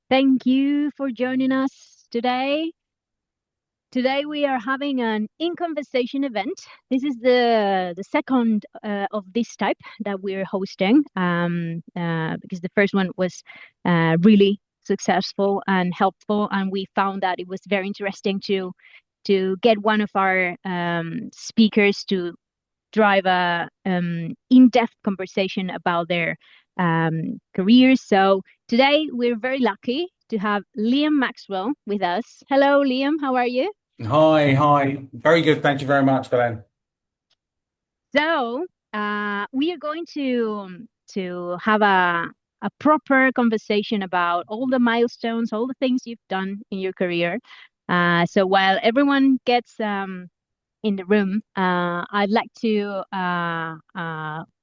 Thank you for joining us today. Today we are having an in conversation event. This is the second of this type that we're hosting because the first one was really successful and helpful, and we found that it was very interesting to get one of our speakers to drive a in-depth conversation about their careers. So today we're very lucky to have Liam Maxwell with us. Hello, Liam. How are you? Hi. Very good. Thank you very much, Belen. So we are going to have a proper conversation about all the milestones, all the things you've done in your career. So while everyone gets in the room, I'd like to,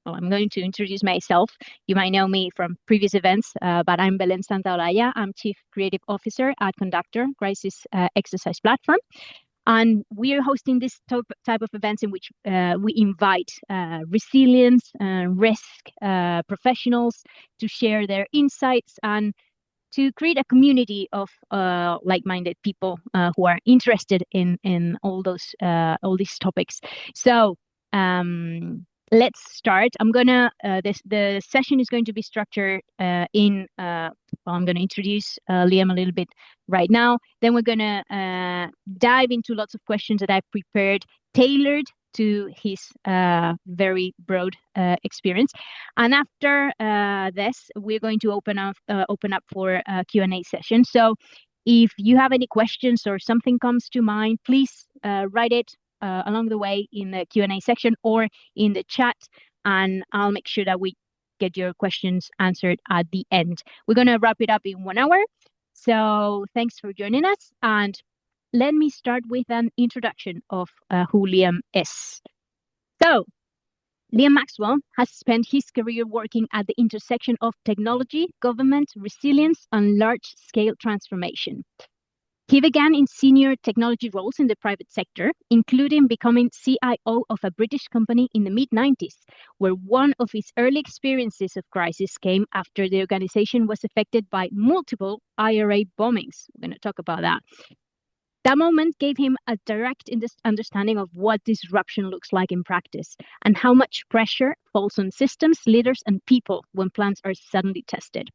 well, I'm going to introduce myself. You might know me from previous events, but I'm Belén Santaolalla. I'm Chief Creative Officer at Conductor, Crisis Exercise Platform. And we are hosting this type of events in which we invite resilience and risk professionals to share their insights and to create a community of like-minded people who are interested in all these topics. So let's start. The session is going to be structured well, I'm going to introduce Liam a little bit right now. Then we're going to dive into lots of questions that I've prepared, tailored to his very broad experience. And after this, we're going to open up for a Q&A session. So if you have any questions or something comes to mind, please write it along the way in the Q&A section or in the chat, and I'll make sure that we get your questions answered at the end. We're going to wrap it up in 1 hour. So thanks for joining us. And let me start with an introduction of who Liam is. So Liam Maxwell has spent his career working at the intersection of technology, government, resilience, and large-scale transformation. He began in senior technology roles in the private sector, including becoming CIO of a British company in the mid-90s, where one of his early experiences of crisis came after the organization was affected by multiple IRA bombings. We're going to talk about that. That moment gave him a direct understanding of what disruption looks like in practice and how much pressure falls on systems, leaders, and people when plans are suddenly tested.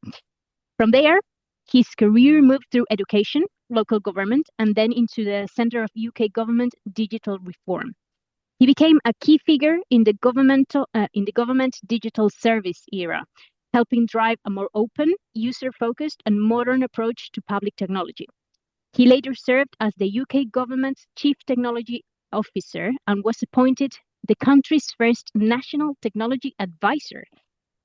From there, his career moved through education, local government, and then into the center of UK government digital reform. He became a key figure in the government digital service era, helping drive a more open, user-focused, and modern approach to public technology. He later served as the UK government's chief technology officer and was appointed the country's first national technology advisor,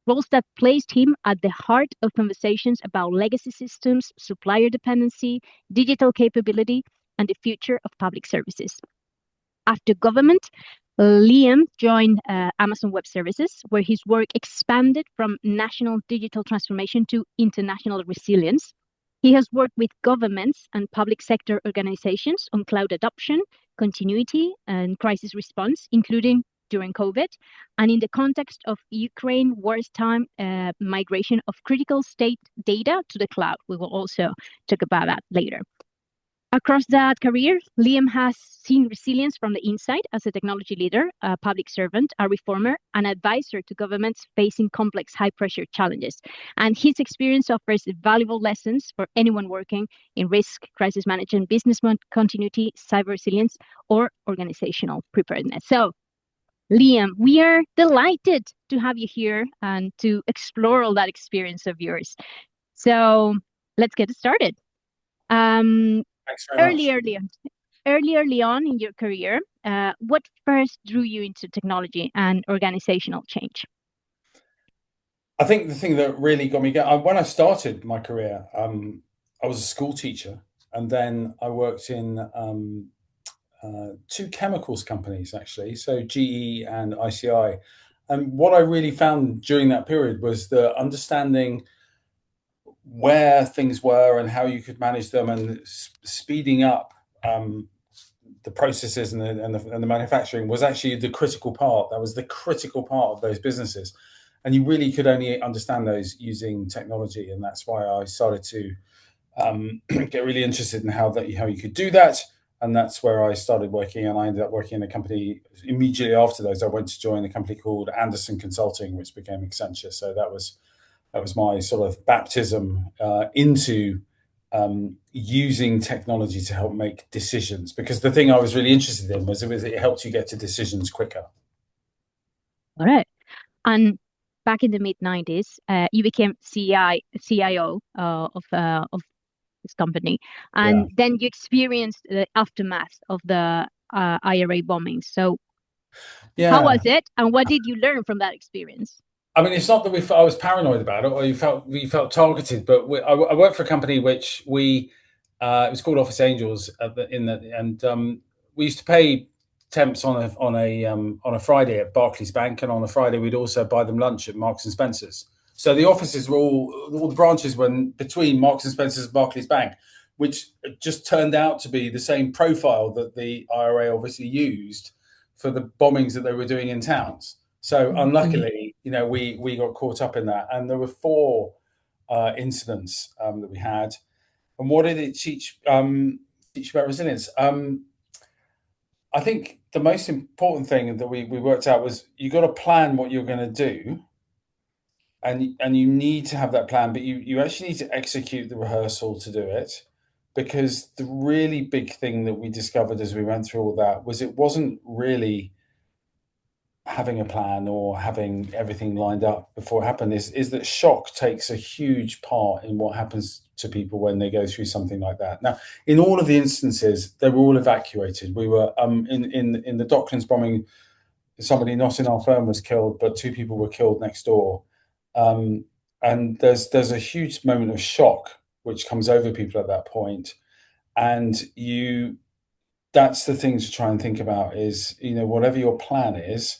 roles that placed him at the heart of conversations about legacy systems, supplier dependency, digital capability, and the future of public services. After government, Liam joined Amazon Web Services, where his work expanded from national digital transformation to international resilience. He has worked with governments and public sector organizations on cloud adoption, continuity, and crisis response, including during COVID, and in the context of Ukraine wartime migration of critical state data to the cloud. We will also talk about that later. Across that career, Liam has seen resilience from the inside as a technology leader, a public servant, a reformer, an advisor to governments facing complex, high-pressure challenges. And his experience offers valuable lessons for anyone working in risk, crisis management, business continuity, cyber resilience, or organizational preparedness. So, Liam, we are delighted to have you here and to explore all that experience of yours. So, let's get started. Um, Thanks very much. early on in your career, what first drew you into technology and organizational change? I think the thing that really got me going when I started my career, I was a school teacher, and then I worked in two chemicals companies actually, so GE and ICI. And what I really found during that period was the understanding where things were and how you could manage them, and speeding up the processes and the manufacturing was actually the critical part. That was the critical part of those businesses, and you really could only understand those using technology. And that's why I started to get really interested in how you could do that. And that's where I started working, and I ended up working in a company immediately after those. I went to join a company called Anderson Consulting, which became Accenture. So that was my sort of baptism into using technology to help make decisions. Because the thing I was really interested in was it helped you get to decisions quicker. All right. And back in the mid 90s, you became CIO of this company, Yeah, and then you experienced the aftermath of the IRA bombings. So, how was yeah. it, and what did you learn from that experience? I mean, it's not that I was paranoid about it, or we felt targeted. But I worked for a company which it was called Office Angels and we used to pay temps on a Friday at Barclays Bank, and on a Friday we'd also buy them lunch at Marks and Spencers. So the offices were all the branches were between Marks and Spencers and Barclays Bank, which just turned out to be the same profile that the IRA obviously used for the bombings that they were doing in towns. So Okay. unluckily, we got caught up in that, and there were four incidents that we had. And what did it teach about resilience? I think the most important thing that we worked out was you got to plan what you're going to do, and you need to have that plan, but you actually need to execute the rehearsal to do it. Because the really big thing that we discovered as we went through all that was it wasn't really having a plan or having everything lined up before it happened. Is that shock takes a huge part in what happens to people when they go through something like that. Now, in all of the instances, they were all evacuated. We were in the Docklands bombing. Somebody not in our firm was killed, but two people were killed next door. Um, and there's a huge moment of shock which comes over people at that point, and that's the thing to try and think about is, whatever your plan is,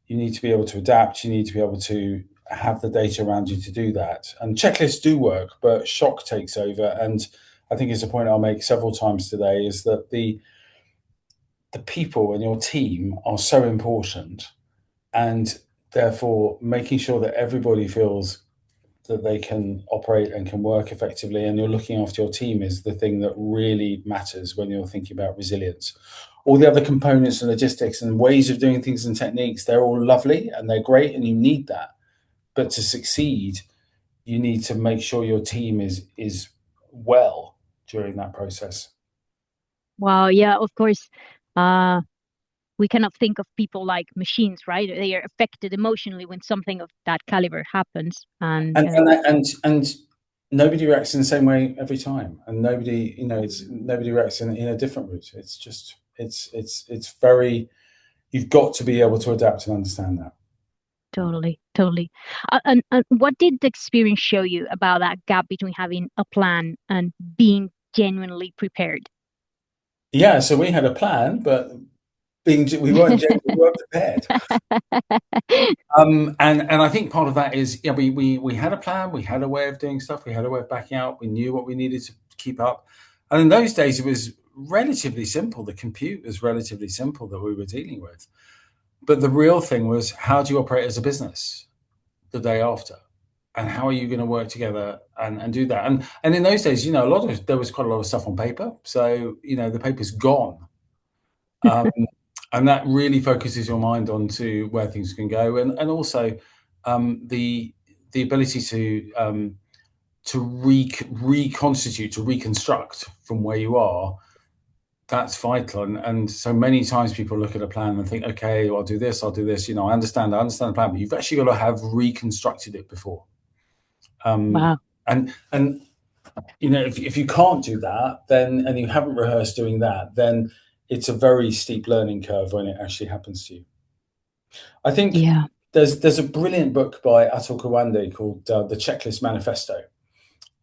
you need to be able to adapt. You need to be able to have the data around you to do that. And checklists do work, but shock takes over. And I think it's a point I'll make several times today is that the people in your team are so important, and therefore making sure that everybody feels that they can operate and can work effectively, and you're looking after your team is the thing that really matters when you're thinking about resilience. All the other components and logistics and ways of doing things and techniques, they're all lovely and they're great, and you need that. But to succeed, you need to make sure your team is well during that process. Well, yeah, of course. Uh, we cannot think of people like machines, right? They are affected emotionally when something of that caliber happens, and And nobody reacts in the same way every time, and nobody reacts in a different route. It's just it's very, you've got to be able to adapt and understand that. totally, totally. And what did the experience show you about that gap between having a plan and being genuinely prepared? Yeah, so we had a plan, but we weren't prepared. And I think part of that is, yeah, we had a plan, we had a way of doing stuff, we had a way of backing out, we knew what we needed to keep up. And in those days, it was relatively simple. The compute was relatively simple that we were dealing with. But the real thing was, how do you operate as a business the day after? And how are you going to work together and do that? And in those days, there was quite a lot of stuff on paper. So, the paper's gone. Um, and that really focuses your mind onto where things can go, and also the ability to reconstitute, to reconstruct from where you are. That's vital, and so many times people look at a plan and think, okay, well, I'll do this, I'll do this. I understand the plan, but you've actually got to have reconstructed it before. Wow. And if you can't do that, then, and you haven't rehearsed doing that, then it's a very steep learning curve when it actually happens to you. I think Yeah. there's a brilliant book by Atul Gawande called The Checklist Manifesto,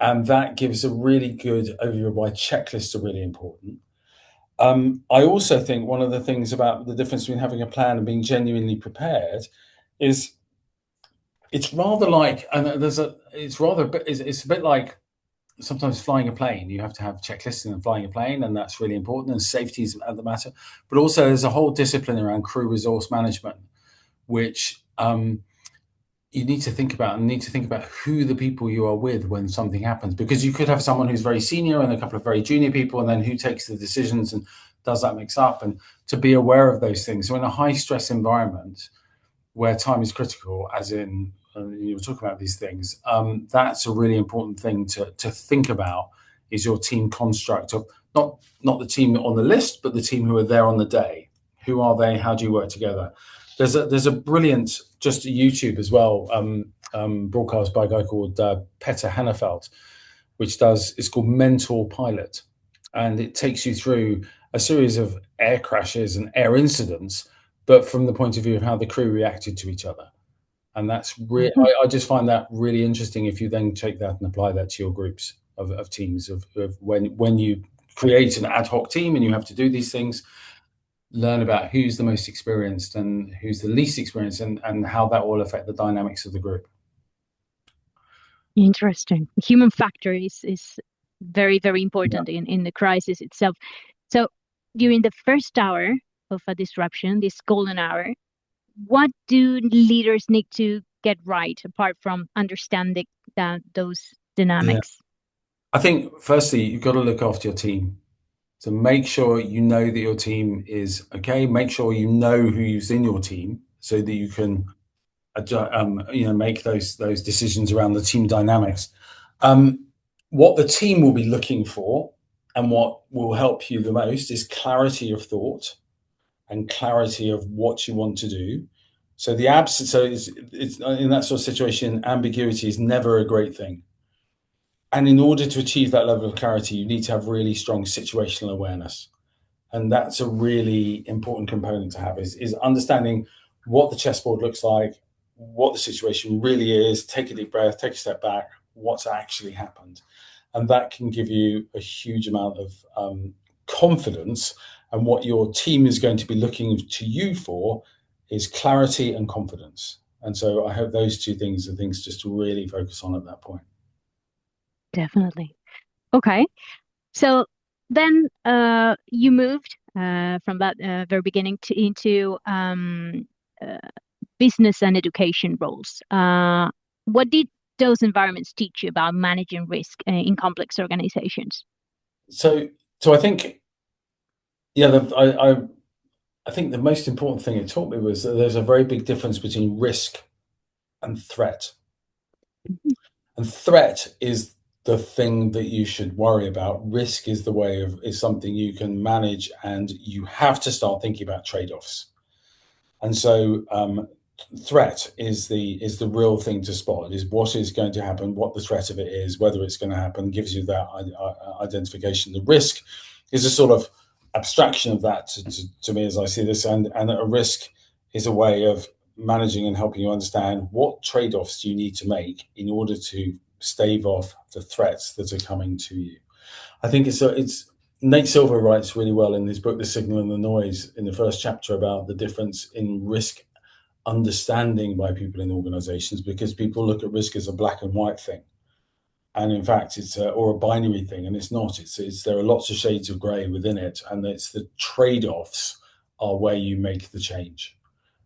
and that gives a really good overview of why checklists are really important. I also think one of the things about the difference between having a plan and being genuinely prepared is it's rather like, and it's a bit like sometimes flying a plane. You have to have checklists in flying a plane, and that's really important, and safety is at the matter. But also there's a whole discipline around crew resource management, which you need to think about who the people you are with when something happens, because you could have someone who's very senior and a couple of very junior people, and then who takes the decisions and does that mix up, and to be aware of those things. So in a high stress environment where time is critical, as in you were talking about these things, that's a really important thing to think about, is your team construct of not the team on the list, but the team who are there on the day. Who are they? How do you work together? There's a brilliant, just YouTube as well, broadcast by a guy called Petter Hannefeld, which it's called Mentor Pilot, and it takes you through a series of air crashes and air incidents, but from the point of view of how the crew reacted to each other. And Mhm. I just find that really interesting if you then take that and apply that to your groups of teams of when you create an ad hoc team and you have to do these things, learn about who's the most experienced and who's the least experienced, and how that will affect the dynamics of the group. Interesting. Human factor is very, very Yeah. important in the crisis itself. So during the first hour of a disruption, this golden hour, what do leaders need to get right apart from understanding those Yeah. dynamics? I think firstly, you've got to look after your team. So make sure you know that your team is okay. Make sure you know who's in your team so that you can make those decisions around the team dynamics. Um, what the team will be looking for and what will help you the most is clarity of thought and clarity of what you want to do. So the absence, so it's in that sort of situation, ambiguity is never a great thing. And in order to achieve that level of clarity, you need to have really strong situational awareness. And that's a really important component to have, is understanding what the chessboard looks like, what the situation really is, take a deep breath, take a step back, what's actually happened. And that can give you a huge amount of confidence. And what your team is going to be looking to you for is clarity and confidence. And so I hope those two things are things just to really focus on at that point. Definitely. Okay. So then you moved from that very beginning into uh, business and education roles. What did those environments teach you about managing risk in complex organizations? So, so I think, yeah, I think the most important thing it taught me was that there's a very big difference between risk and threat. And threat is the thing that you should worry about. Risk is something you can manage, and you have to start thinking about trade-offs. And so threat is the real thing to spot, is what is going to happen, what the threat of it is, whether it's going to happen, gives you that identification. The risk is a sort of abstraction of that to me as I see this, and a risk is a way of managing and helping you understand what trade-offs do you need to make in order to stave off the threats that are coming to you. I think it's Nate Silver writes really well in his book The Signal and the Noise in the first chapter about the difference in risk understanding by people in organizations, because people look at risk as a black and white thing, and in fact or a binary thing, and it's not. It's there are lots of shades of gray within it, and it's the trade-offs are where you make the change,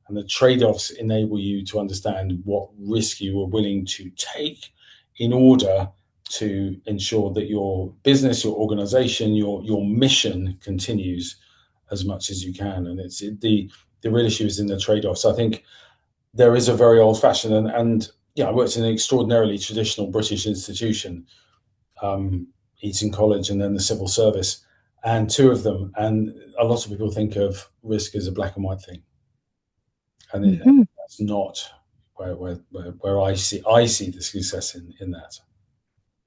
and the trade-offs enable you to understand what risk you are willing to take in order to ensure that your business, your organization, your mission continues as much as you can. And it's the real issue is in the trade-offs. I think there is a very old-fashioned and yeah, I worked in an extraordinarily traditional British institution, Eton College and then the civil service, and two of them. And a lot of people think of risk as a black and white thing, and Hmm. that's not where I see the success in that.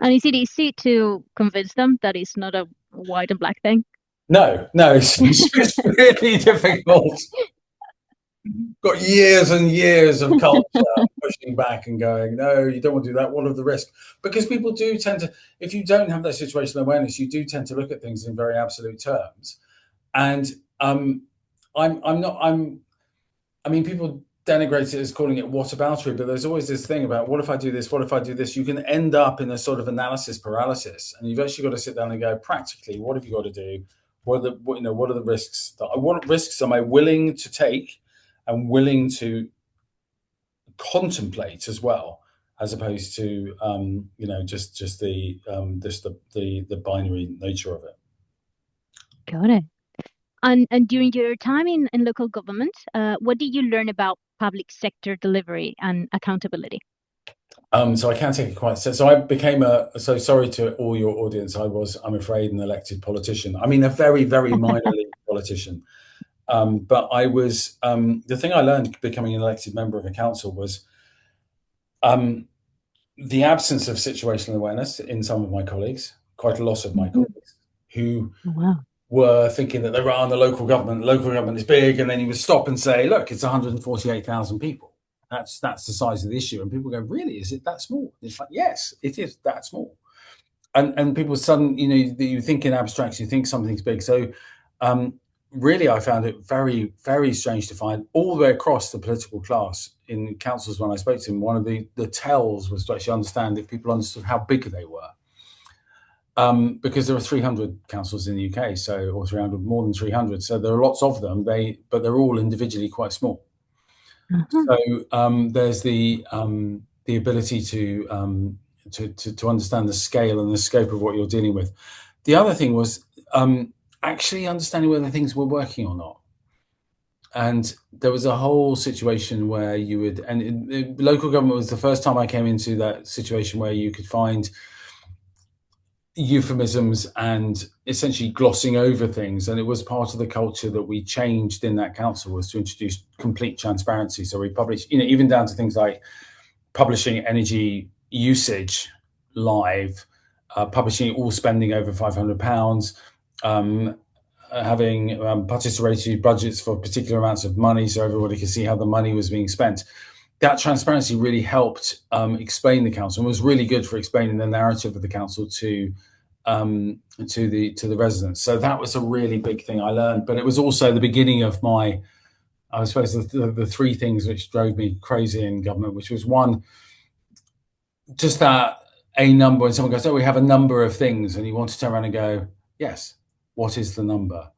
And is it easy to convince them that it's not a white and black thing? No, no, it's really difficult. Got years and years of culture pushing back and going, no, you don't want to do that. What are the risks? Because people do tend to, if you don't have that situational awareness, you do tend to look at things in very absolute terms. And I'm not, I mean, people denigrate it as calling it whataboutery, but there's always this thing about what if I do this? What if I do this? You can end up in a sort of analysis paralysis, and you've actually got to sit down and go, practically, what have you got to do? What are the risks? What risks am I willing to take and willing to contemplate as well, as opposed to the binary nature of it. Got it. And during your time in local government, what did you learn about public sector delivery and accountability? So I can take it quite. So I became a. So sorry to all your audience. I'm afraid, an elected politician. I mean, a very, very minor league politician. But I was. The thing I learned becoming an elected member of a council was um, the absence of situational awareness in some of my colleagues. Quite a lot of my Mhm. colleagues who Wow. were thinking that they run the local government. Local government is big, and then you would stop and say, "Look, it's 148,000 people. That's the size of the issue." And people go, "Really? Is it that small?" It's like, yes, it is that small. And people suddenly, you think in abstracts, you think something's big. So, um, really, I found it very, very strange to find all the way across the political class in councils when I spoke to them. One of the tells was to actually understand if people understood how big they were. Because there are 300 councils in the UK, or 300, more than 300. So there are lots of them. But they're all individually quite small. Uh-huh. So there's the ability to understand the scale and the scope of what you're dealing with. The other thing was actually understanding whether things were working or not. And there was a whole situation where local government was the first time I came into that situation where you could find euphemisms and essentially glossing over things. And it was part of the culture that we changed in that council, was to introduce complete transparency. So we published, even down to things like publishing energy usage live, publishing all spending over £500, having participatory budgets for particular amounts of money so everybody could see how the money was being spent. That transparency really helped explain the council, and was really good for explaining the narrative of the council to the residents. So that was a really big thing I learned. But it was also the beginning of I suppose, the three things which drove me crazy in government, which was one, just that a number, and someone goes, "Oh, we have a number of things," and you want to turn around and go, "Yes, what is the number?"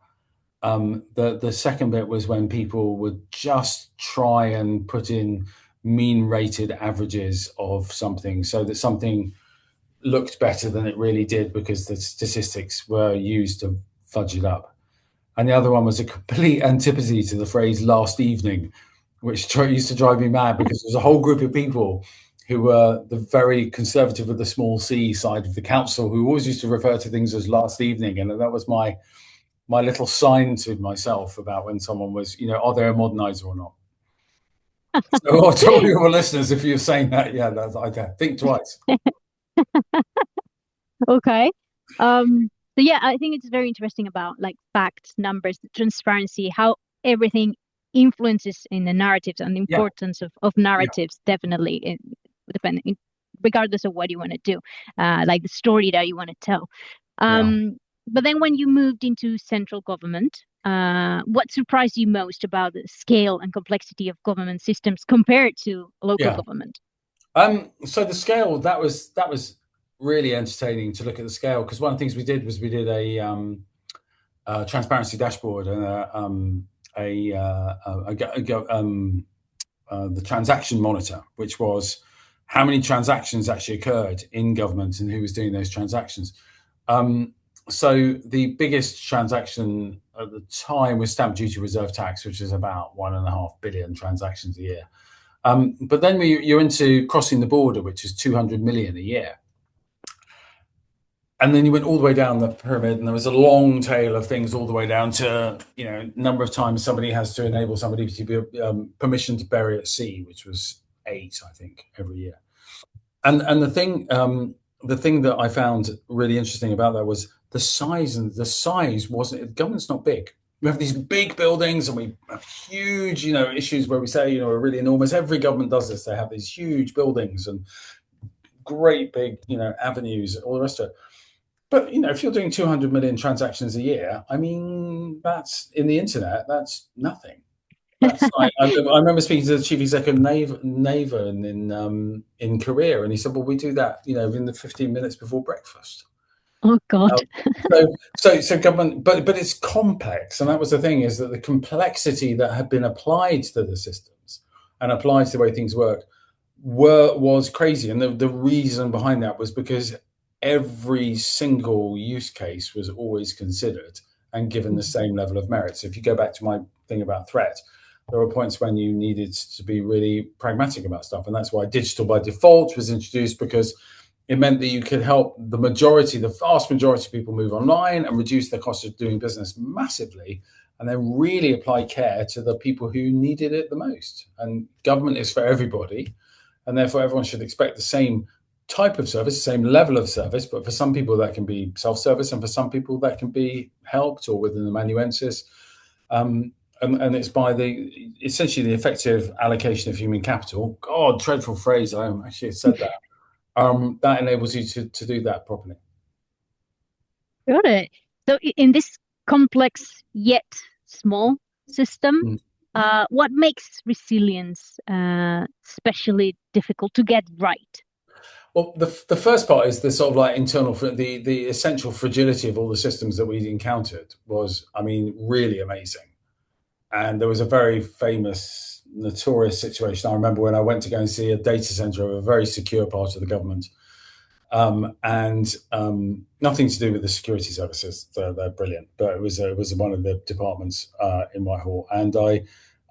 The second bit was when people would just try and put in mean rated averages of something, so that something looked better than it really did because the statistics were used to fudge it up. And the other one was a complete antipathy to the phrase "last evening," which used to drive me mad, because there was a whole group of people who were the very conservative of the small c side of the council, who always used to refer to things as "last evening," and that was my little sign to myself about when someone was, are they a modernizer or not? So to all your listeners, if you're saying that, yeah, I think twice. Okay. So yeah, I think it's very interesting about like facts, numbers, transparency, how everything influences in the narratives, and the Yeah, importance of yeah, narratives, definitely depending, regardless of what you want to do, like the story that you want to tell. yeah, But then when you moved into central government, what surprised you most about the scale and complexity of government systems compared to local yeah. government? So the scale, that was really entertaining to look at the scale, because one of the things we did was we did a transparency dashboard and the transaction monitor, which was how many transactions actually occurred in government and who was doing those transactions. Um, so the biggest transaction at the time was stamp duty reserve tax, which is about 1.5 billion transactions a year. But then you're into crossing the border, which is 200 million a year. And then you went all the way down the pyramid, and there was a long tail of things all the way down to, number of times somebody has to enable somebody to be permission to bury at sea, which was 8, I think, every year. And the thing that I found really interesting about that was the size, and the size wasn't. Government's not big. We have these big buildings, and we have huge, issues where we say, are really enormous. Every government does this. They have these huge buildings and great big, avenues, all the rest of it. But if you're doing 200 million transactions a year, I mean, that's in the internet. That's nothing. That's like, I remember speaking to the chief executive of Naver in Korea, and he said, "Well, we do that, in the 15 minutes before breakfast." Oh God. Um, so government, but it's complex, and that was the thing, is that the complexity that had been applied to the systems and apply to the way things work was crazy. And the reason behind that was because every single use case was always considered and given the same level of merit. So if you go back to my thing about threat, there were points when you needed to be really pragmatic about stuff. And that's why digital by default was introduced, because it meant that you could help the vast majority of people move online and reduce the cost of doing business massively, and then really apply care to the people who needed it the most. And government is for everybody, and therefore everyone should expect the same type of service, the same level of service. But for some people that can be self-service, and for some people that can be helped or within the amanuensis. And it's by essentially the effective allocation of human capital. God, dreadful phrase. I actually said that. That enables you to do that properly. Got it. So in this complex yet small system, what makes resilience especially difficult to get right? Well, the first part is the sort of like internal, the essential fragility of all the systems that we encountered was, I mean, really amazing. And there was a very famous, notorious situation. I remember when I went to go and see a data center of a very secure part of the government, and nothing to do with the security services. They're brilliant, but it was one of the departments in Whitehall. And I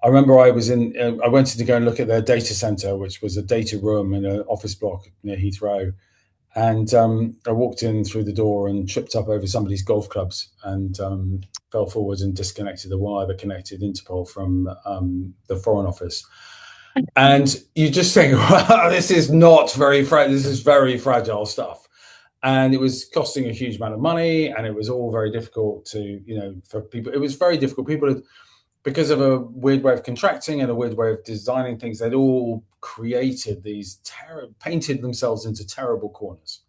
remember I went to go and look at their data center, which was a data room in an office block near Heathrow. And I walked in through the door and tripped up over somebody's golf clubs and fell forward and disconnected the wire that connected Interpol from the Foreign Office. And you just think, wow, this is very fragile stuff. And it was costing a huge amount of money, and it was all very difficult for people. It was very difficult. People, because of a weird way of contracting and a weird way of designing things, they'd all created painted themselves into terrible corners.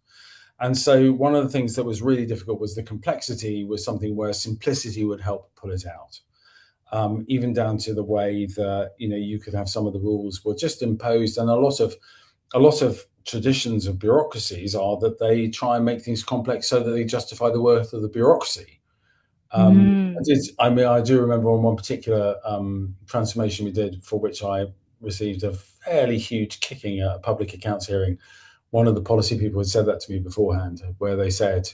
And so one of the things that was really difficult was the complexity was something where simplicity would help pull it out. Even down to the way that you could have some of the rules were just imposed, and a lot of traditions of bureaucracies are that they try and make things complex so that they justify the worth of the bureaucracy. I do remember on one particular transformation we did, for which I received a fairly huge kicking at a public accounts hearing. One of the policy people had said that to me beforehand, where they said,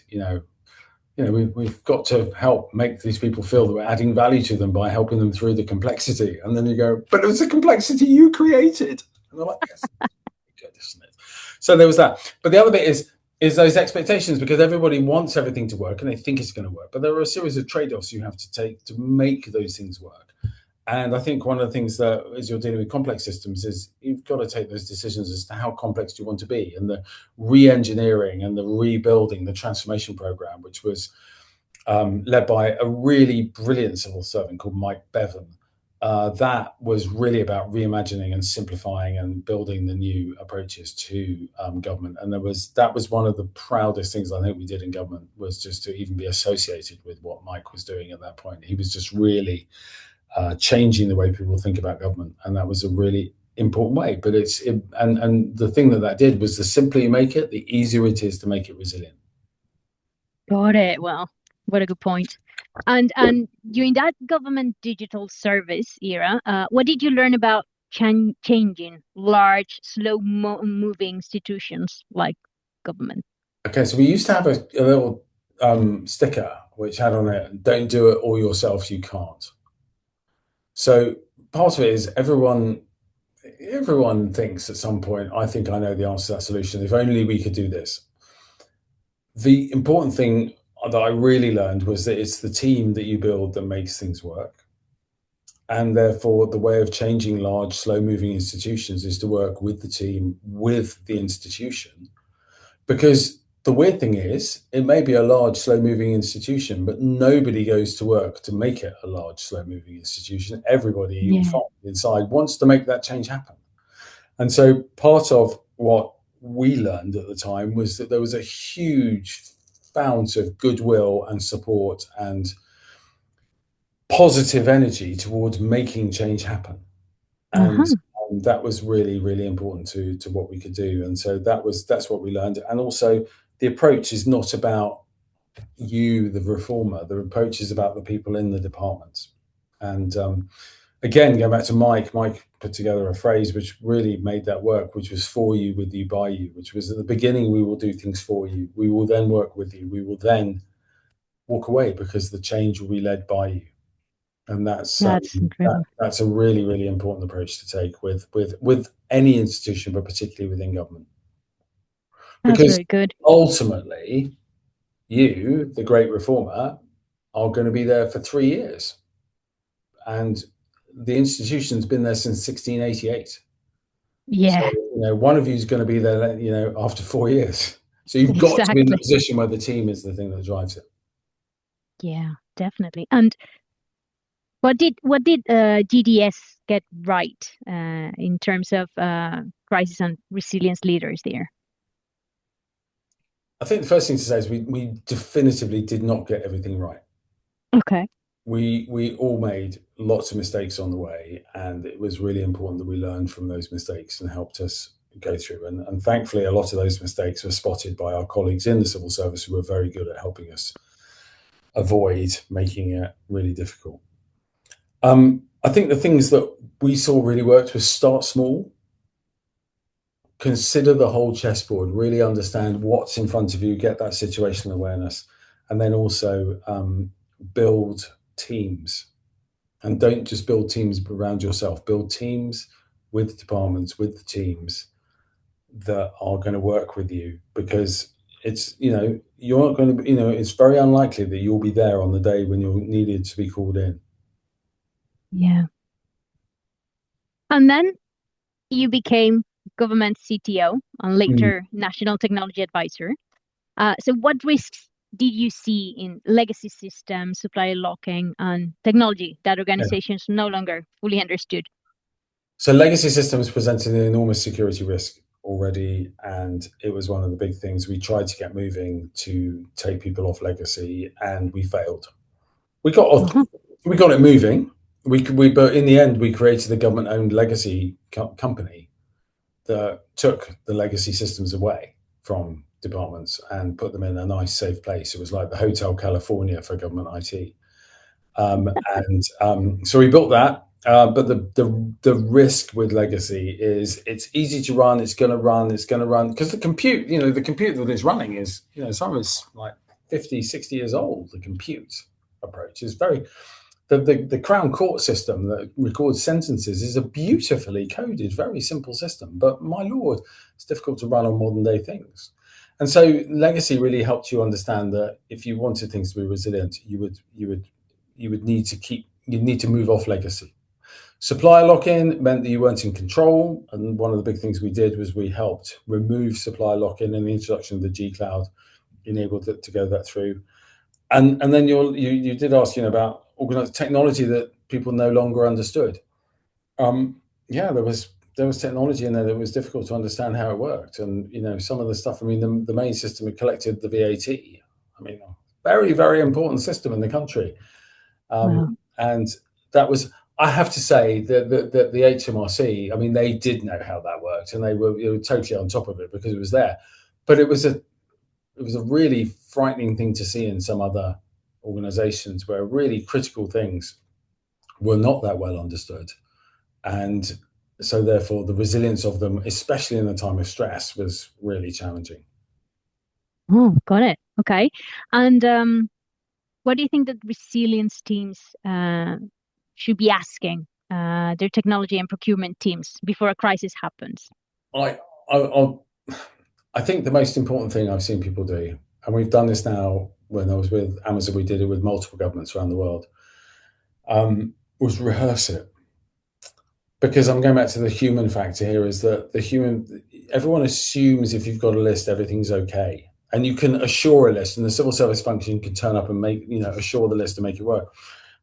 we've got to help make these people feel that we're adding value to them by helping them through the complexity. And then you go, but it was the complexity you created. And they're like, yes, good, isn't it? So there was that. But the other bit is those expectations, because everybody wants everything to work and they think it's going to work. But there are a series of trade-offs you have to take to make those things work. And I think one of the things that, as you're dealing with complex systems, is you've got to take those decisions as to how complex do you want to be. And the re-engineering and the rebuilding, the transformation program, which was led by a really brilliant civil servant called Mike Bevan, that was really about reimagining and simplifying and building the new approaches to government. And that was one of the proudest things I think we did in government, was just to even be associated with what Mike was doing at that point. He was just really changing the way people think about government, and that was a really important way. But and the thing that did was, the simpler you make it, the easier it is to make it resilient. Got it. Well, what a good point. And during that government digital service era, what did you learn about changing large, slow-moving institutions like government? Okay, so we used to have a little sticker which had on it, "Don't do it all yourself, you can't." So part of it is everyone thinks at some point, I think I know the answer to that solution. If only we could do this. The important thing that I really learned was that it's the team that you build that makes things work. And therefore, the way of changing large, slow-moving institutions is to work with the team, with the institution. Because the weird thing is, it may be a large, slow-moving institution, but nobody goes to work to make it a large, slow-moving institution. Everybody you'll find inside wants to make that change happen. And so part of what we learned at the time was that there was a huge fount of goodwill and support and positive energy towards making change happen. And that was really, really important to what we could do. And so that's what we learned. And also, the approach is not about you, the reformer. The approach is about the people in the departments. And again, going back to Mike put together a phrase which really made that work, which was for you, with you, by you, which was at the beginning, we will do things for you. We will then work with you. We will then walk away because the change will be led by you. And That's incredible. that's a really, really important approach to take with any institution, but particularly within government. That's Because very good. ultimately, you, the great reformer, are going to be there for 3 years. And the institution's been there since 1688. So, Yeah, one of you is going to be there, after 4 years. So you've got to be in the exactly. position where the team is the thing that drives it. Yeah, definitely. And what did GDS get right in terms of crisis and resilience leaders there? I think the first thing to say is we definitively did not get everything right. Okay. We all made lots of mistakes on the way, and it was really important that we learned from those mistakes and helped us go through. And thankfully, a lot of those mistakes were spotted by our colleagues in the civil service who were very good at helping us avoid making it really difficult. I think the things that we saw really worked was start small, consider the whole chessboard, really understand what's in front of you, get that situational awareness, and then also build teams. And don't just build teams around yourself, build teams with departments, with the teams that are going to work with you, because you're not going to, it's very unlikely that you'll be there on the day when you're needed to be called in. Yeah. And then you became government CTO and Mm. later National Technology Advisor. So what risks did you see in legacy systems, supply locking, and technology that Yeah. organizations no longer fully understood? So legacy systems presented an enormous security risk already, and it was one of the big things we tried to get moving to take people off legacy, and we failed. We got Uh-huh. we got it moving. But in the end, we created a government-owned legacy company that took the legacy systems away from departments and put them in a nice, safe place. It was like the Hotel California for government IT. So we built that. But the risk with legacy is it's easy to run. It's going to run. It's going to run because the compute that it's running is, some of it's like 50, 60 years old. The compute approach is very, the Crown Court system that records sentences is a beautifully coded, very simple system. But my lord, it's difficult to run on modern day things. And so legacy really helped you understand that if you wanted things to be resilient, you would need to move off legacy. Supplier lock-in meant that you weren't in control, and one of the big things we did was we helped remove supplier lock-in, and the introduction of the G Cloud enabled it to go that through. And then you did ask, about organized technology that people no longer understood. Yeah, there was technology in there that was difficult to understand how it worked, and some of the stuff. I mean, the main system had collected the VAT. I mean, very, very important system in the country. Wow. And that was, I have to say, the HMRC. I mean, they did know how that worked, and they were totally on top of it because it was there. But it was a really frightening thing to see in some other organizations where really critical things were not that well understood. And so therefore the resilience of them, especially in the time of stress, was really challenging. Oh, got it. Okay. And what do you think that resilience teams should be asking their technology and procurement teams before a crisis happens? I, I I think the most important thing I've seen people do, and we've done this now when I was with Amazon, we did it with multiple governments around the world, was rehearse it. Because I'm going back to the human factor here, is that everyone assumes if you've got a list, everything's okay. And you can assure a list, and the civil service function can turn up and assure the list and make it work.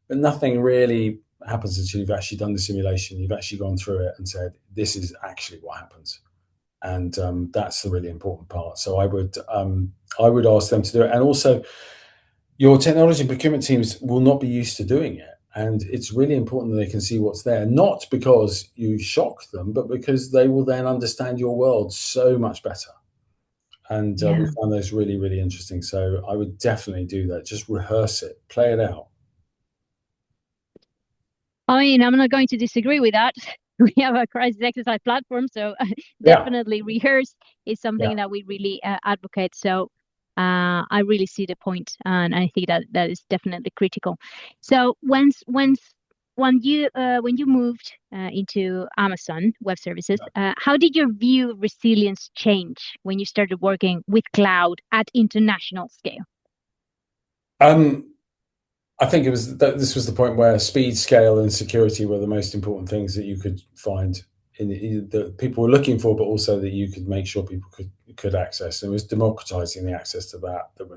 But nothing really happens until you've actually done the simulation. You've actually gone through it and said, this is actually what happens. And that's the really important part. So I would ask them to do it. And also, your technology and procurement teams will not be used to doing it. And it's really important that they can see what's there, not because you shock them, but because they will then understand your world so much better. And we Yeah. found those really, really interesting. So I would definitely do that. Just rehearse it, play it out. I mean, I'm not going to disagree with that. We have a crisis exercise platform, so Yeah, definitely rehearse is yeah. something that we really advocate. So I really see the point, and I think that that is definitely critical. So when you moved into Amazon Web Services, how did your view of resilience change when you started working with cloud at international scale? Um, I think this was the point where speed, scale, and security were the most important things that you could find that people were looking for, but also that you could make sure people could access. And it was democratizing the access to that. That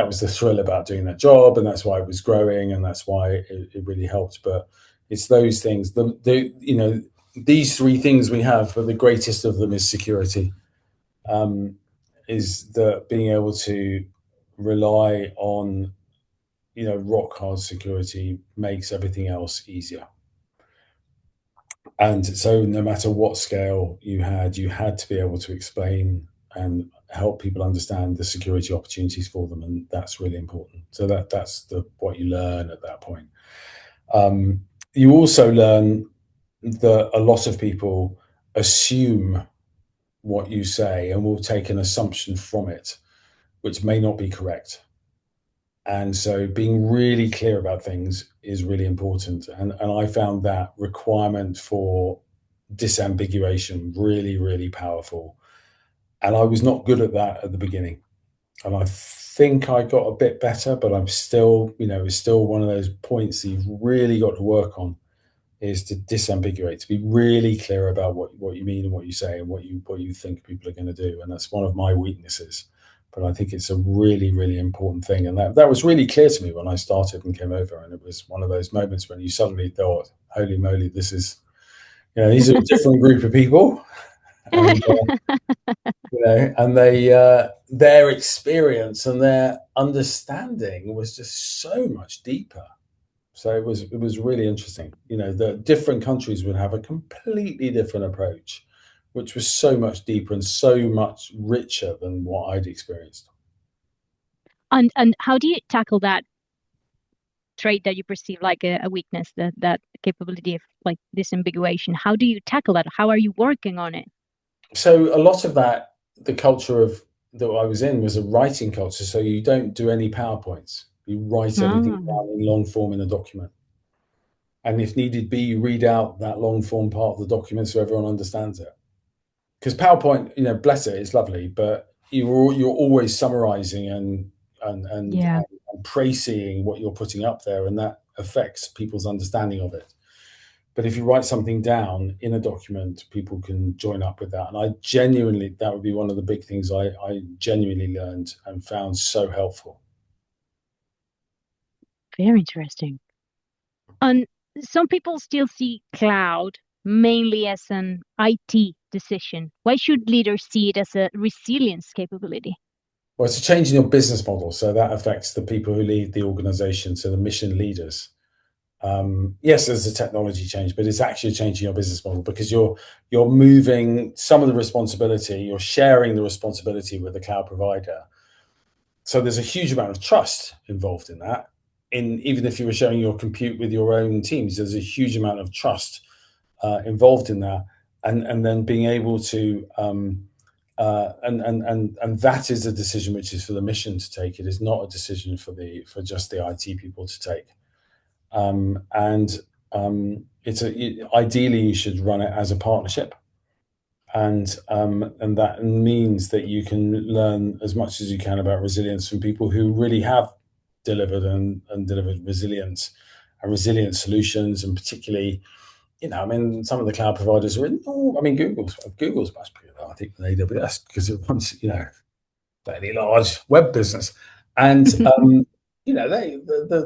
was the thrill about doing that job, and that's why it was growing, and that's why it really helped. But it's those things. These three things we have, but the greatest of them is security. Um, is that being able to rely on rock hard security makes everything else easier. And so, no matter what scale you had to be able to explain and help people understand the security opportunities for them, and that's really important. So that's what you learn at that point. Um, you also learn that a lot of people assume what you say and will take an assumption from it, which may not be correct. And so being really clear about things is really important. And I found that requirement for disambiguation really, really powerful. And I was not good at that at the beginning. And I think I got a bit better, but I'm still, it's still one of those points that you've really got to work on is to disambiguate, to be really clear about what you mean and what you say and what you think people are going to do. And that's one of my weaknesses. But I think it's a really, really important thing. And that was really clear to me when I started and came over. And it was one of those moments when you suddenly thought, holy moly, these are a different group of people. And, and their experience and their understanding was just so much deeper. So it was really interesting. The different countries would have a completely different approach, which was so much deeper and so much richer than what I'd experienced. And how do you tackle that trait that you perceive like a weakness, that capability of like disambiguation? How do you tackle that? How are you working on it? So a lot of that, the culture of that I was in was a writing culture. So you don't do any PowerPoints. You write everything Ah, down in long form in a document. And if needed be, you read out that long form part of the document so everyone understands it. Because PowerPoint, bless it, it's lovely, but you're always summarizing and and yeah, and praising what you're putting up there, and that affects people's understanding of it. But if you write something down in a document, people can join up with that. And I genuinely, that would be one of the big things I genuinely learned and found so helpful. very interesting. And some people still see cloud mainly as an IT decision. Why should leaders see it as a resilience capability? Well, it's a change in your business model. So that affects the people who lead the organization, so the mission leaders. Yes, there's a technology change, but it's actually a change in your business model because you're moving some of the responsibility, you're sharing the responsibility with the cloud provider. So there's a huge amount of trust involved in that. In even if you were sharing your compute with your own teams, there's a huge amount of trust involved in that, and then being able to and that is a decision which is for the mission to take. It is not a decision for just the IT people to take. And ideally you should run it as a partnership, and that means that you can learn as much as you can about resilience from people who really have delivered and delivered resilience and resilient solutions, and particularly, some of the cloud providers are in. Oh, I mean, Google's much bigger, I think, than AWS because it runs, fairly large web business. And the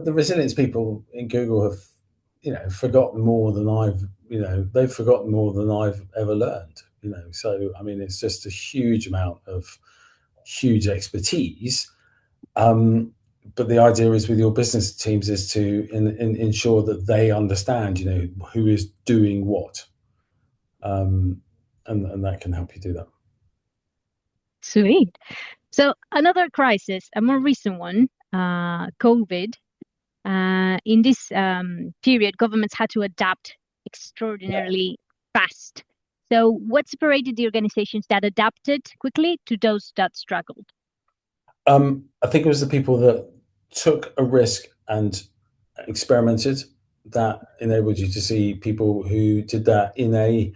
resilience people in Google have forgotten more than they've forgotten more than I've ever learned. So I mean, it's just a huge amount of huge expertise. Um, but the idea is with your business teams is to ensure that they understand, who is doing what, um, and that can help you do that. Sweet. So another crisis, a more recent one, COVID. In this period, governments had to adapt extraordinarily fast. So, what separated the organizations that adapted quickly to those that struggled? I think it was the people that took a risk and experimented that enabled you to see people who did that in a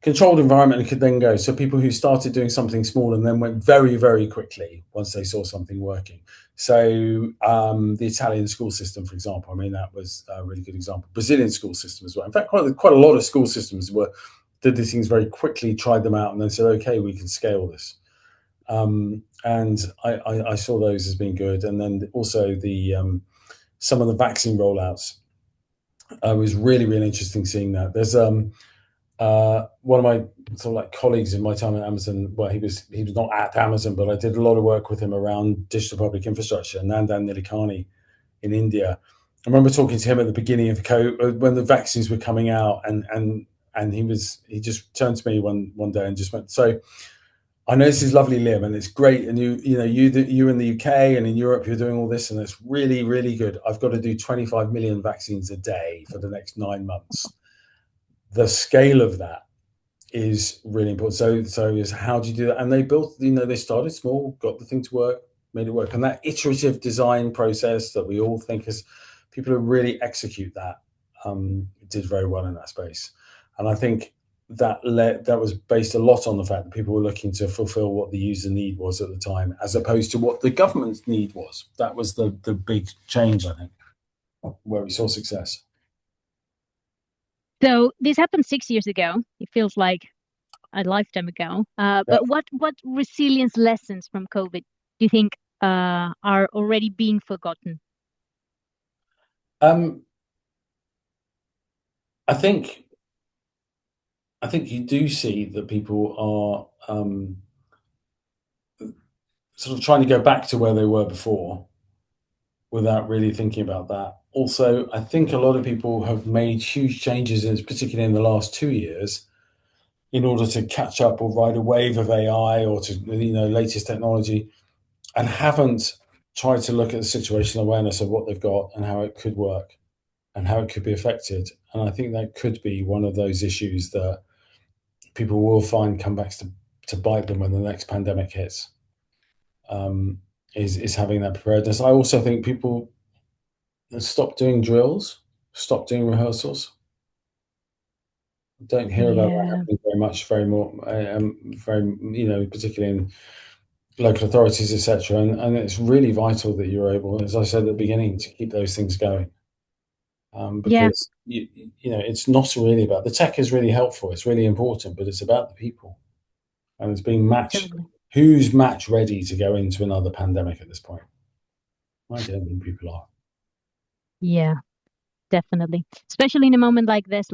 controlled environment and could then go. So people who started doing something small and then went very, very quickly once they saw something working. So the Italian school system, for example, I mean, that was a really good example. Brazilian school system as well. In fact, quite a lot of school systems did these things very quickly, tried them out, and then said, okay, we can scale this. And I saw those as being good. And then also some of the vaccine rollouts. It was really, really interesting seeing that. There's one of my sort of like colleagues in my time at Amazon. Well, he was not at Amazon, but I did a lot of work with him around digital public infrastructure. Nandan Nilikani in India. I remember talking to him at the beginning of COVID when the vaccines were coming out, and he just turned to me one day and just went, "So I know this is lovely, Liam, and it's great, and you in the UK and in Europe, you're doing all this, and it's really, really good. I've got to do 25 million vaccines a day for the next 9 months. The scale of that is really important. So is how do you do that? And they built, they started small, got the thing to work, made it work, and that iterative design process that we all think is people who really execute that did very well in that space. And I think that was based a lot on the fact that people were looking to fulfill what the user need was at the time, as opposed to what the government's need was. That was the big change, I think, where we saw success. So this happened 6 years ago. It feels like a lifetime ago. Yeah. But what resilience lessons from COVID do you think are already being forgotten? Um, I think you do see that people are sort of trying to go back to where they were before without really thinking about that. Also, I think a lot of people have made huge changes, particularly in the last 2 years, in order to catch up or ride a wave of AI or to latest technology, and haven't tried to look at the situational awareness of what they've got and how it could work and how it could be affected. And I think that could be one of those issues that people will find come back to bite them when the next pandemic hits. Is having that preparedness. I also think people stop doing drills, stop doing rehearsals. Don't hear about that Yeah, happening very much, very particularly in local authorities, etc. And it's really vital that you're able, as I said at the beginning, to keep those things going. yeah, Because it's not really about the tech is really helpful, it's really important, but it's about the people, and it's being matched. totally. Who's match ready to go into another pandemic at this point? I don't think people are. Yeah, definitely. Especially in a moment like this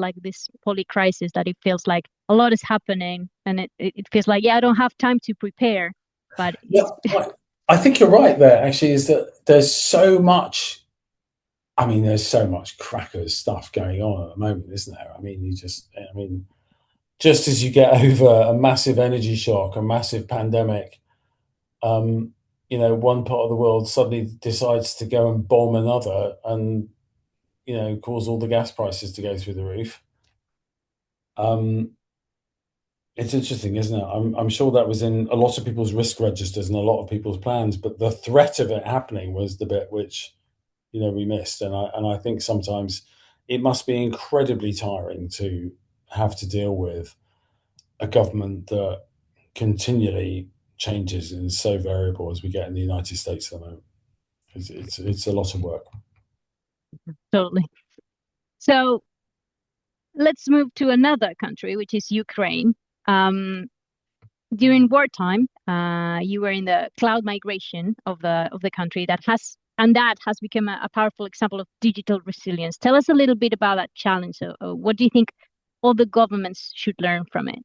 poly crisis, that it feels like a lot is happening, and it feels like, yeah, I don't have time to prepare. But Yeah, it's I think you're right there. Actually, is that there's so much. I mean, there's so much crackers stuff going on at the moment, isn't there? I mean, just as you get over a massive energy shock, a massive pandemic, one part of the world suddenly decides to go and bomb another, and cause all the gas prices to go through the roof. Um, it's interesting, isn't it? I'm sure that was in a lot of people's risk registers and a lot of people's plans, but the threat of it happening was the bit which we missed. And I think sometimes it must be incredibly tiring to have to deal with a government that continually changes and is so variable as we get in the United States at the moment. It's a lot of work. totally. So let's move to another country, which is Ukraine. Um, During wartime, you were in the cloud migration of the country that has become a powerful example of digital resilience. Tell us a little bit about that challenge. So, what do you think all the governments should learn from it?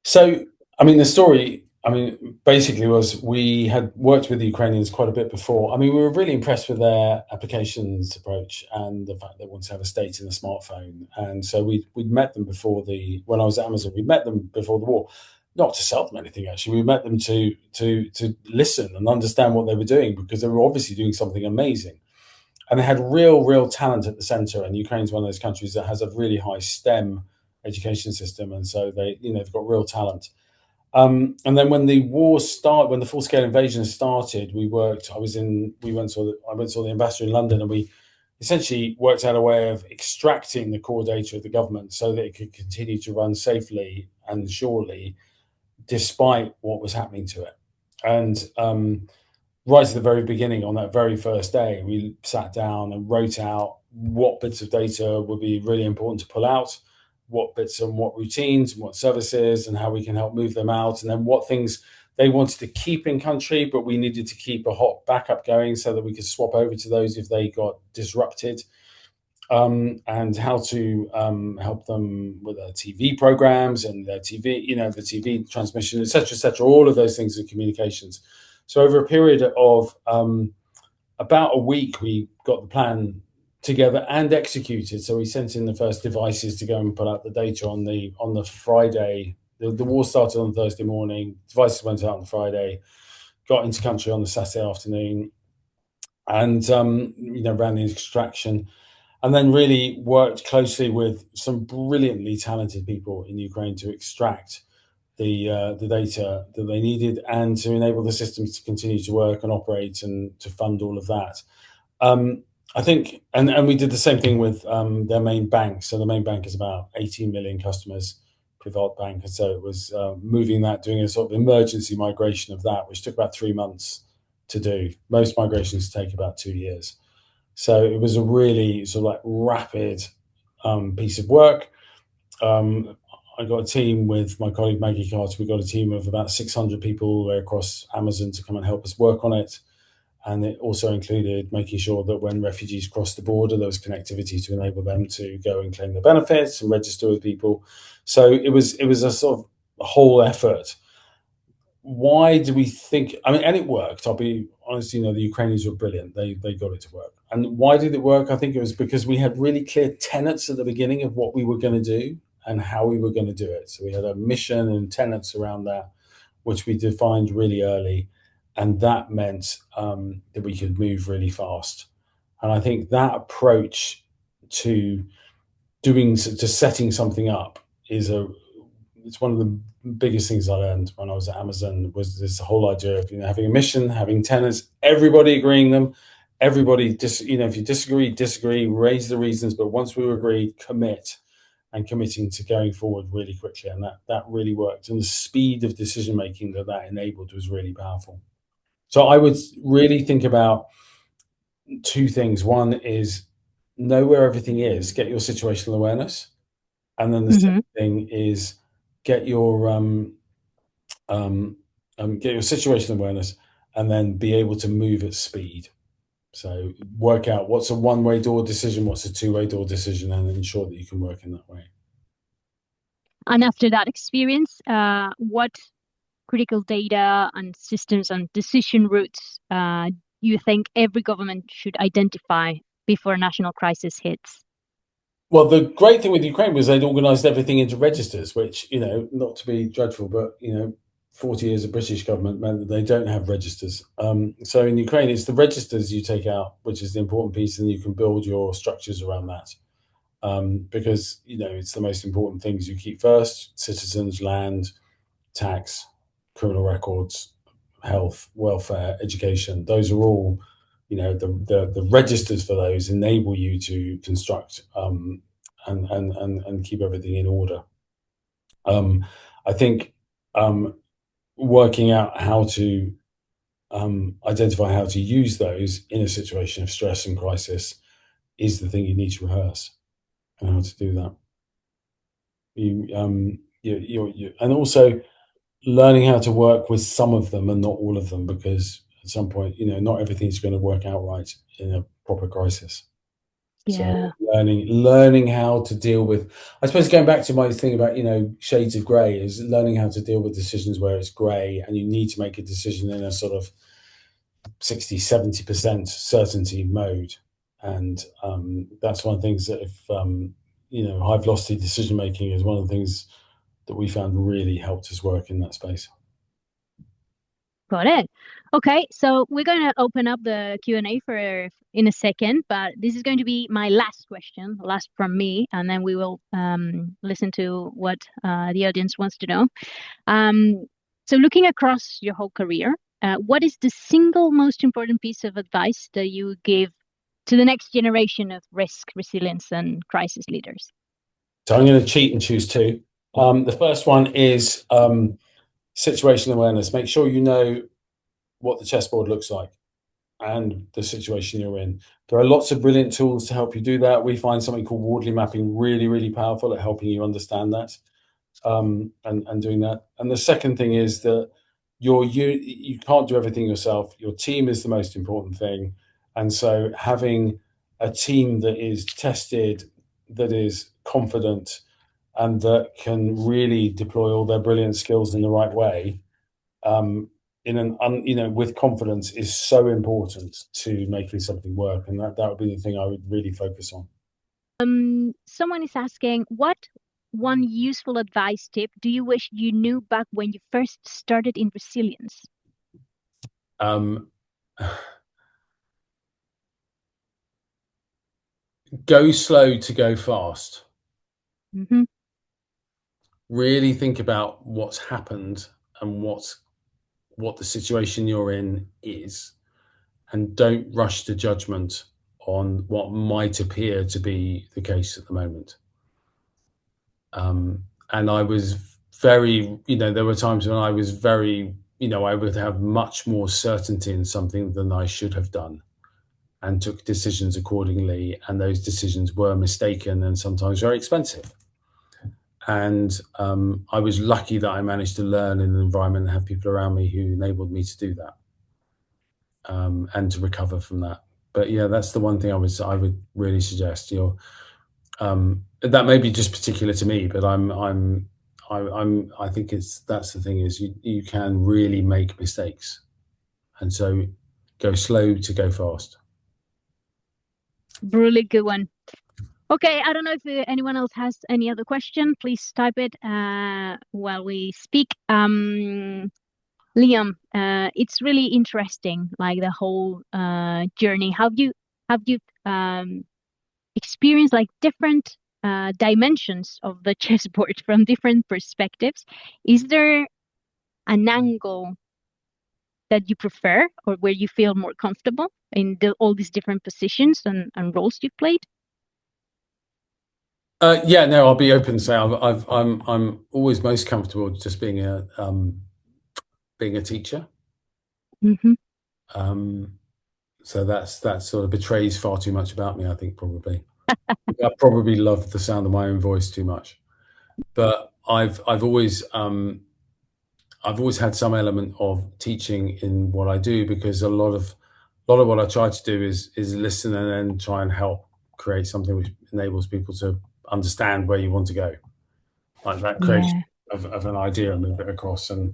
So, I mean, the story, I mean, basically was we had worked with the Ukrainians quite a bit before. I mean, we were really impressed with their applications approach and the fact they wanted to have a state in the smartphone. And so we'd met them when I was at Amazon, we met them before the war, not to sell them anything, actually. We met them to listen and understand what they were doing, because they were obviously doing something amazing. and they had real talent at the center. And Ukraine's one of those countries that has a really high STEM education system, and so they've got real talent. And then when the war started, when the full scale invasion started, we worked. We went saw the, I went saw the ambassador in London, and we essentially worked out a way of extracting the core data of the government so that it could continue to run safely and surely, despite what was happening to it. And right at the very beginning, on that very first day, we sat down and wrote out what bits of data would be really important to pull out, what bits and what routines and what services, and how we can help move them out, and then what things they wanted to keep in country, but we needed to keep a hot backup going so that we could swap over to those if they got disrupted, and how to help them with their TV programs and their TV, the TV transmission, etc., etc. All of those things are communications. So over a period of about a week, we got the plan together and executed. So we sent in the first devices to go and put out the data on the Friday. The war started on Thursday morning. Devices went out on Friday. Got into country on the Saturday afternoon, and ran the extraction, and then really worked closely with some brilliantly talented people in Ukraine to extract the data that they needed and to enable the systems to continue to work and operate and to fund all of that. I think, and we did the same thing with their main bank. So the main bank is about 18 million customers, Privat Bank, and so it was moving that, doing a sort of emergency migration of that, which took about 3 months to do. Most migrations take about 2 years. So it was a really sort of like rapid piece of work. I got a team with my colleague Maggie Carter. We got a team of about 600 people all the way across Amazon to come and help us work on it. And it also included making sure that when refugees crossed the border, there was connectivity to enable them to go and claim their benefits and register with people. So it was a sort of a whole effort. Why do we think? I mean, and it worked. I'll be honest. The Ukrainians were brilliant. They got it to work. And why did it work? I think it was because we had really clear tenets at the beginning of what we were going to do and how we were going to do it. So we had a mission and tenets around that, which we defined really early, and that meant that we could move really fast. And I think that approach to setting something up it's one of the biggest things I learned when I was at Amazon, was this whole idea of having a mission, having tenets, everybody agreeing them, everybody if you disagree, raise the reasons, but once we were agreed, commit, and committing to going forward really quickly, and that really worked. And the speed of decision making that enabled was really powerful. So I would really think about two things. One is know where everything is, get your situational awareness, and then the Mm-hmm. second thing is get your situational awareness, and then be able to move at speed. So work out what's a one-way door decision, what's a two-way door decision, and ensure that you can work in that way. And after that experience, what critical data and systems and decision routes you think every government should identify before a national crisis hits? Well, the great thing with Ukraine was they'd organised everything into registers, which, not to be dreadful, but, 40 years of British government meant that they don't have registers. So in Ukraine, it's the registers you take out, which is the important piece, and you can build your structures around that. Because, it's the most important things you keep first: citizens, land, tax, criminal records, health, welfare, education. Those are all, the registers for those enable you to construct and keep everything in order. I think working out how to identify how to use those in a situation of stress and crisis is the thing you need to rehearse, and how to do that. And also learning how to work with some of them and not all of them, because at some point, not everything's going to work out right in a proper crisis. So Yeah. learning how to deal with, I suppose, going back to my thing about, shades of grey, is learning how to deal with decisions where it's grey and you need to make a decision in a sort of 60-70% certainty mode. And that's one of the things that if, high velocity decision making is one of the things that we found really helped us work in that space. Got it. Okay, so we're going to open up the Q&A for in a second, but this is going to be my last question, last from me, and then we will listen to what the audience wants to know. So looking across your whole career, what is the single most important piece of advice that you give to the next generation of risk, resilience, and crisis leaders? So I'm going to cheat and choose two. The first one is situation awareness. Make sure you know what the chessboard looks like and the situation you're in. There are lots of brilliant tools to help you do that. We find something called Wardley mapping really, really powerful at helping you understand that and doing that. And the second thing is that you can't do everything yourself. Your team is the most important thing. And so having a team that is tested, that is confident, and that can really deploy all their brilliant skills in the right way, with confidence, is so important to making something work. And that would be the thing I would really focus on. Someone is asking, what one useful advice tip do you wish you knew back when you first started in resilience? Go slow to go fast. Mm-hmm. Really think about what's happened and what the situation you're in is, and don't rush to judgment on what might appear to be the case at the moment. And I was very, there were times when I was very, I would have much more certainty in something than I should have done, and took decisions accordingly. And those decisions were mistaken and sometimes very expensive. And I was lucky that I managed to learn in an environment and have people around me who enabled me to do that, and to recover from that. But yeah, that's the one thing I would really suggest. That may be just particular to me, but I think that's the thing, is you can really make mistakes, and so go slow to go fast. Really good one. Okay, I don't know if anyone else has any other question. Please type it while we speak. Liam, it's really interesting, like the whole journey. Have you experienced like different dimensions of the chessboard from different perspectives? Is there an angle that you prefer, or where you feel more comfortable in all these different positions and roles you've played? Yeah, no, I'll be open to say I'm always most comfortable just being a teacher. Mm-hmm. So that sort of betrays far too much about me, I think, probably. I probably love the sound of my own voice too much, but I've always had some element of teaching in what I do, because a lot of what I try to do is listen and then try and help create something which enables people to understand where you want to go, like that creation of an idea, and move it across. And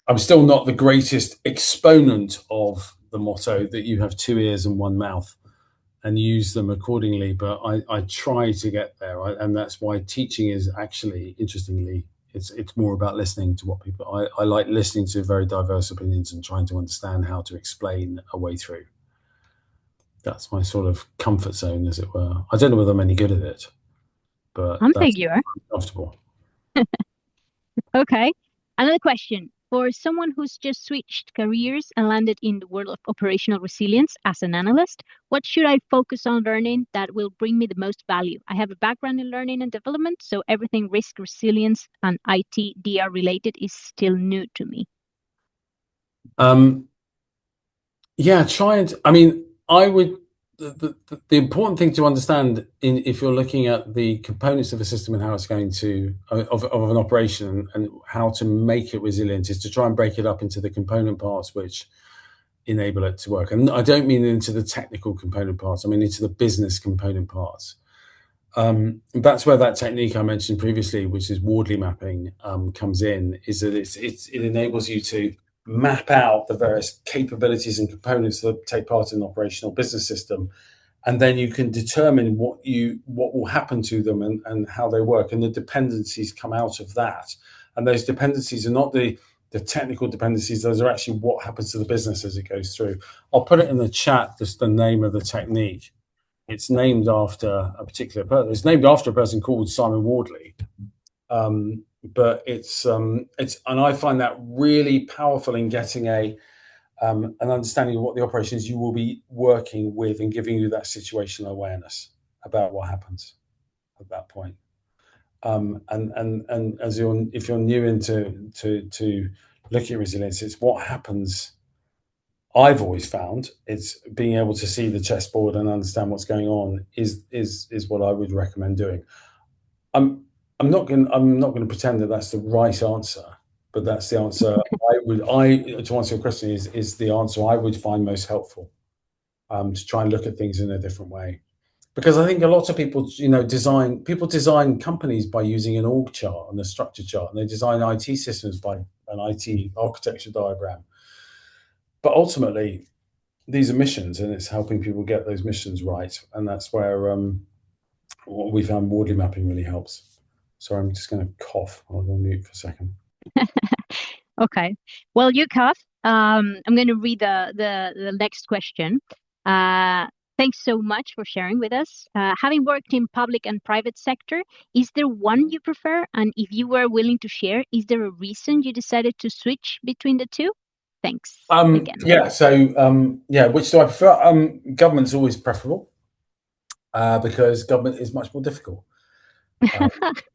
I'm still not the greatest exponent of the motto that you have two ears and one mouth and use them accordingly, but I try to get there, and that's why teaching is actually, interestingly, it's more about listening to what people. I like listening to very diverse opinions and trying to understand how to explain a way through. That's my sort of comfort zone, as it were. I don't know whether I'm any good at it, but I'm that's think you are. comfortable. Okay. Another question. For someone who's just switched careers and landed in the world of operational resilience as an analyst, what should I focus on learning that will bring me the most value? I have a background in learning and development, so everything risk, resilience, and IT DR related is still new to me. Yeah, try and. I mean, I would. The important thing to understand, if you're looking at the components of a system and how it's going to of an operation, and how to make it resilient, is to try and break it up into the component parts which enable it to work. And I don't mean into the technical component parts. I mean into the business component parts. That's where that technique I mentioned previously, which is Wardley mapping, comes in. Is that it enables you to map out the various capabilities and components that take part in an operational business system, and then you can determine what will happen to them, and how they work, and the dependencies come out of that. And those dependencies are not the the technical dependencies. Those are actually what happens to the business as it goes through. I'll put it in the chat, just the name of the technique. It's named after a particular person. It's named after a person called Simon Wardley. But it's and I find that really powerful in getting an understanding of what the operations you will be working with and giving you that situational awareness about what happens at that point. And as if you're new into to looking at resilience, it's what happens. I've always found it's being able to see the chessboard and understand what's going on is what I would recommend doing. I'm I'm not going to pretend that that's the right answer, but that's the answer I to answer your question is the answer I would find most helpful, to try and look at things in a different way. Because I think a lot of people, design companies by using an org chart and a structure chart, and they design IT systems by an IT architecture diagram. But ultimately, these are missions, and it's helping people get those missions right, and that's where what we found Wardley mapping really helps. Sorry, I'm just going to cough. I'll go on mute for a second. Okay. Well, you cough. I'm going to read the next question. Thanks so much for sharing with us. Having worked in public and private sector, is there one you prefer? And if you were willing to share, is there a reason you decided to switch between the two? Thanks again. Yeah. So which do I prefer? Government's always preferable, because government is much more difficult.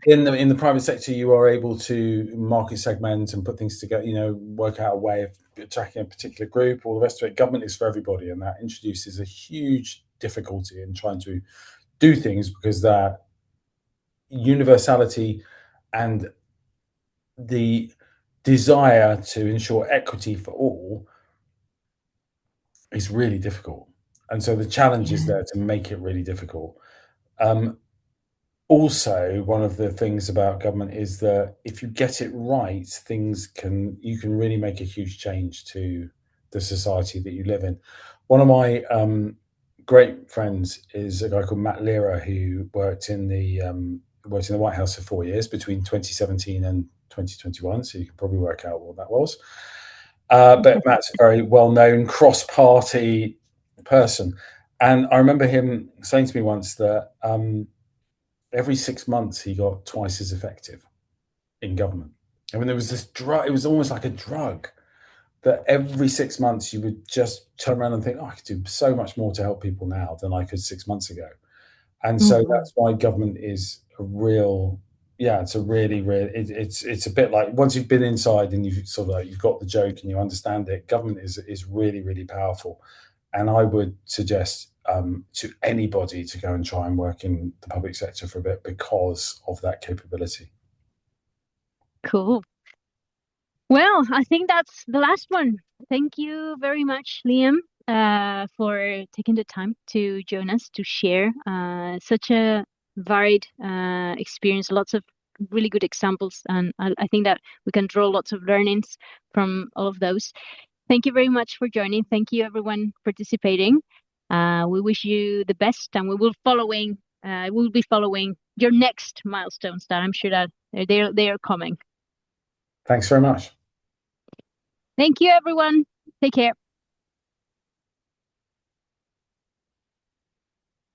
In the private sector, you are able to market segment and put things together. Work out a way of attacking a particular group. All the rest of it. Government is for everybody, and that introduces a huge difficulty in trying to do things, because that universality and the desire to ensure equity for all is really difficult. And so the challenge is there to make it really difficult. Also, one of the things about government is that if you get it right, you can really make a huge change to the society that you live in. One of my great friends is a guy called Matt Lira, who worked in the White House for 4 years between 2017 and 2021. So you can probably work out what that was. But Matt's a very well-known cross-party person, and I remember him saying to me once that every 6 months he got twice as effective in government. I mean, there was this drug. It was almost like a drug that every 6 months you would just turn around and think, "Oh, I could do so much more to help people now than I could 6 months ago." And so that's why government is a real, yeah, it's a really, really, it's a bit like once you've been inside and you've sort of you've got the joke and you understand it. Government is really, really powerful, and I would suggest to anybody to go and try and work in the public sector for a bit because of that capability. Cool. Well, I think that's the last one. Thank you very much, Liam, for taking the time to join us to share such a varied experience, lots of really good examples. And I think that we can draw lots of learnings from all of those. Thank you very much for joining. Thank you, everyone, participating. We wish you the best, and we'll be following your next milestones that I'm sure that they are coming. Thanks very much. Thank you, everyone. Take care.